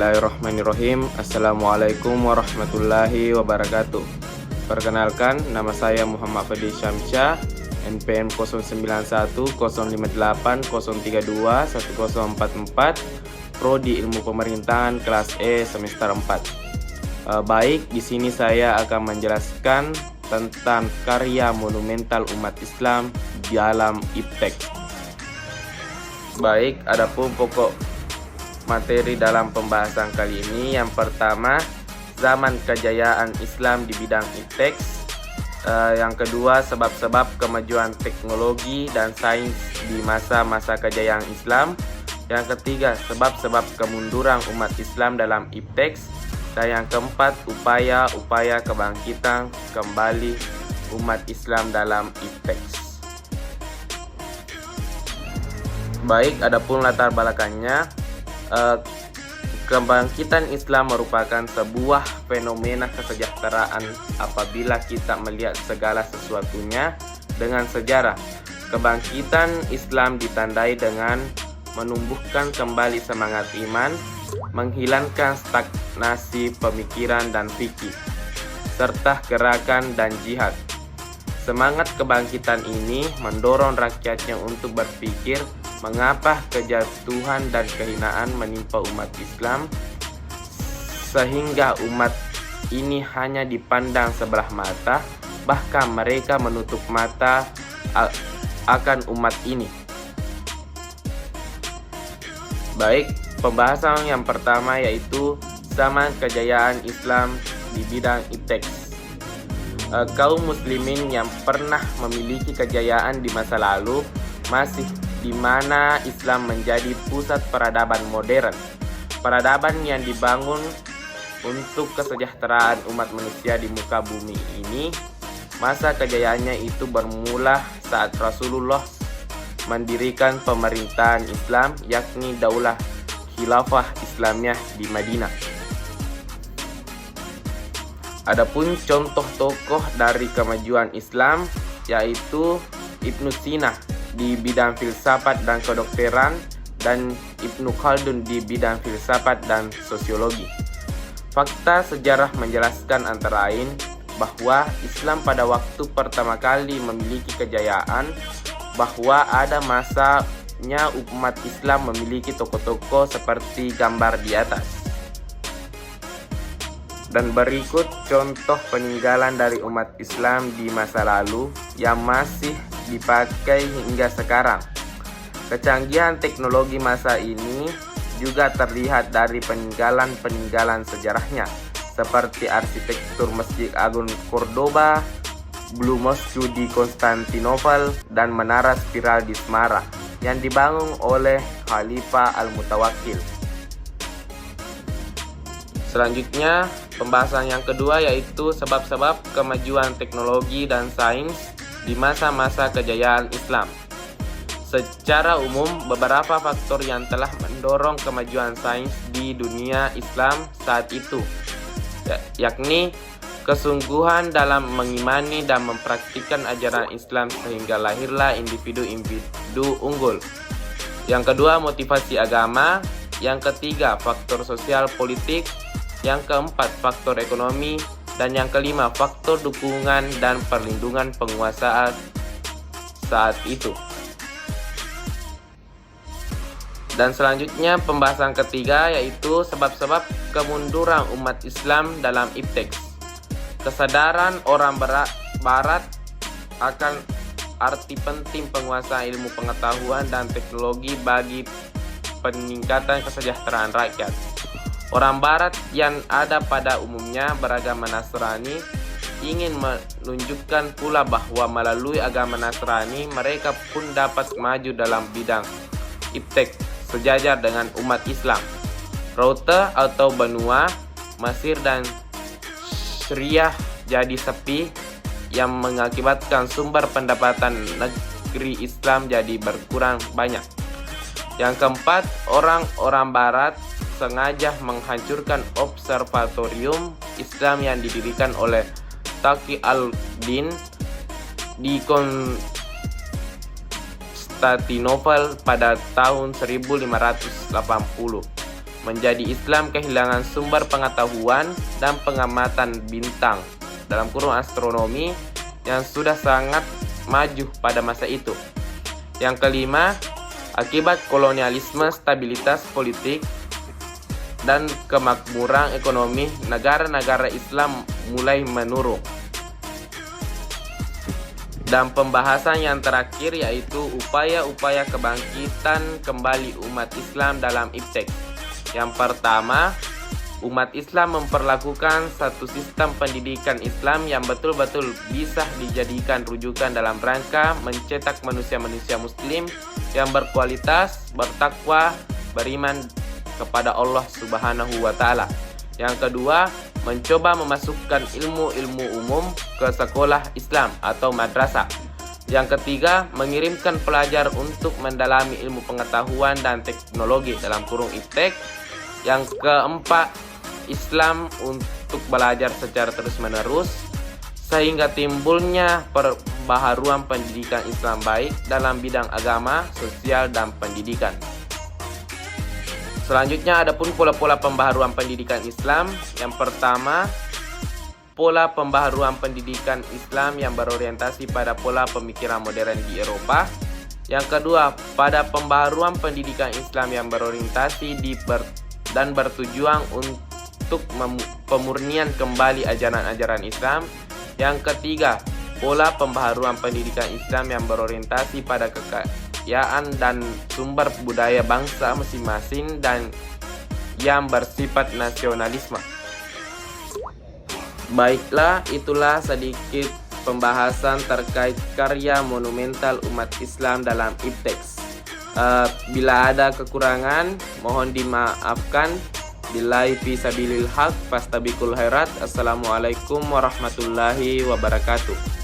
Bismillahirrahmanirrahim. Assalamualaikum warahmatullahi wabarakatuh. Perkenalkan, nama saya Muhammad Fadil Syamsyah, NPM 09111038032104, Prodi Ilmu Pemerintahan kelas E semester 4. Baik, di sini saya akan menjelaskan tentang karya monumental umat Islam dalam IPTEK. Baik, adapun pokok materi dalam pembahasan kali ini, yang pertama, zaman kejayaan Islam di bidang IPTEK. Yang kedua, sebab-sebab kemajuan teknologi dan sains di masa-masa kejayaan Islam. Yang ketiga, sebab-sebab kemunduran umat Islam dalam IPTEK. Dan yang keempat, upaya-upaya kebangkitan kembali umat Islam dalam IPTEK. Baik, adapun latar belakangnya, kebangkitan Islam merupakan sebuah fenomena kesejahteraan apabila kita melihat segala sesuatunya dengan sejarah. Kebangkitan Islam ditandai dengan menumbuhkan kembali semangat iman, menghilangkan stagnasi pemikiran dan fikih, serta gerakan dan jihad. Semangat kebangkitan ini mendorong rakyatnya untuk berpikir mengapa kejatuhan dan kehinaan menimpa umat Islam, sehingga umat ini hanya dipandang sebelah mata, bahkan mereka menutup mata akan umat ini. Baik, pembahasan yang pertama yaitu zaman kejayaan Islam di bidang IPTEK. Kaum muslimin yang pernah memiliki kejayaan di masa lalu, masih di mana Islam menjadi pusat peradaban modern. Peradaban yang dibangun untuk kesejahteraan umat manusia di muka bumi ini. Masa kejayaannya itu bermula saat Rasulullah mendirikan pemerintahan Islam, yakni Daulah Khilafah Islamiyah di Madinah. Adapun contoh tokoh dari kemajuan Islam yaitu Ibnu Sina di bidang filsafat dan kedokteran, dan Ibnu Khaldun di bidang filsafat dan sosiologi. Fakta sejarah menjelaskan antara lain bahwa Islam pada waktu pertama kali memiliki kejayaan, bahwa ada masanya umat Islam memiliki tokoh-tokoh seperti gambar di atas. Dan berikut contoh peninggalan dari umat Islam di masa lalu yang masih dipakai hingga sekarang. Kecanggihan teknologi masa ini juga terlihat dari peninggalan-peninggalan sejarahnya, seperti arsitektur Masjid Agung Cordoba, Blue Mosque di Konstantinopel, dan menara spiral di Semarang yang dibangun oleh Khalifah Al-Mutawakkil. Selanjutnya, pembahasan yang kedua yaitu sebab-sebab kemajuan teknologi dan sains di masa-masa kejayaan Islam. Secara umum, beberapa faktor yang telah mendorong kemajuan sains di dunia Islam saat itu, yakni kesungguhan dalam mengimani dan mempraktikkan ajaran Islam sehingga lahirlah individu-individu unggul. Yang kedua, motivasi agama. Yang ketiga, faktor sosial politik. Yang keempat, faktor ekonomi. Dan yang kelima, faktor dukungan dan perlindungan penguasa saat itu. Dan selanjutnya pembahasan ketiga yaitu sebab-sebab kemunduran umat Islam dalam IPTEK. Kesadaran orang barat akan arti penting penguasaan ilmu pengetahuan dan teknologi bagi peningkatan kesejahteraan rakyat. Orang barat yang ada pada umumnya beragama Nasrani ingin menunjukkan pula bahwa melalui agama Nasrani mereka pun dapat maju dalam bidang IPTEK sejajar dengan umat Islam. Rute atau benua Mesir dan Syriah jadi sepi yang mengakibatkan sumber pendapatan negeri Islam jadi berkurang banyak. Yang keempat, orang-orang barat sengaja menghancurkan observatorium Islam yang didirikan oleh Taqi al-Din di Konstantinopel pada tahun 1580. menjadi Islam kehilangan sumber pengetahuan dan pengamatan bintang dalam kurung astronomi yang sudah sangat maju pada masa itu. Yang kelima, akibat kolonialisme, stabilitas politik, dan kemakmuran ekonomi negara-negara Islam mulai menurun. Dan pembahasan yang terakhir yaitu upaya-upaya kebangkitan kembali umat Islam dalam iptek. Yang pertama, umat Islam memperlakukan satu sistem pendidikan Islam yang betul-betul bisa dijadikan rujukan dalam rangka mencetak manusia-manusia muslim yang berkualitas, bertakwa, beriman kepada Allah Subhanahu wa taala. Yang kedua, mencoba memasukkan ilmu-ilmu umum ke sekolah Islam atau madrasah. Yang ketiga, mengirimkan pelajar untuk mendalami ilmu pengetahuan dan teknologi dalam kurung iptek. Yang keempat, Islam untuk belajar secara terus-menerus sehingga timbulnya perbaharuan pendidikan Islam baik dalam bidang agama, sosial, dan pendidikan. Selanjutnya ada pun pola-pola pembaharuan pendidikan Islam. Yang pertama, pola pembaharuan pendidikan Islam yang berorientasi pada pola pemikiran modern di Eropa. Yang kedua, pada pembaharuan pendidikan Islam yang berorientasi dan bertujuan untuk pemurnian kembali ajaran-ajaran Islam. Yang ketiga, pola pembaharuan pendidikan Islam yang berorientasi pada kekayaan dan sumber budaya bangsa masing-masing dan yang bersifat nasionalisme. Baiklah, itulah sedikit pembahasan terkait karya monumental umat Islam dalam iptek. Bila ada kekurangan, mohon dimaafkan. Billahi fi sabilil haq fastabiqul khairat. Assalamualaikum warahmatullahi wabarakatuh.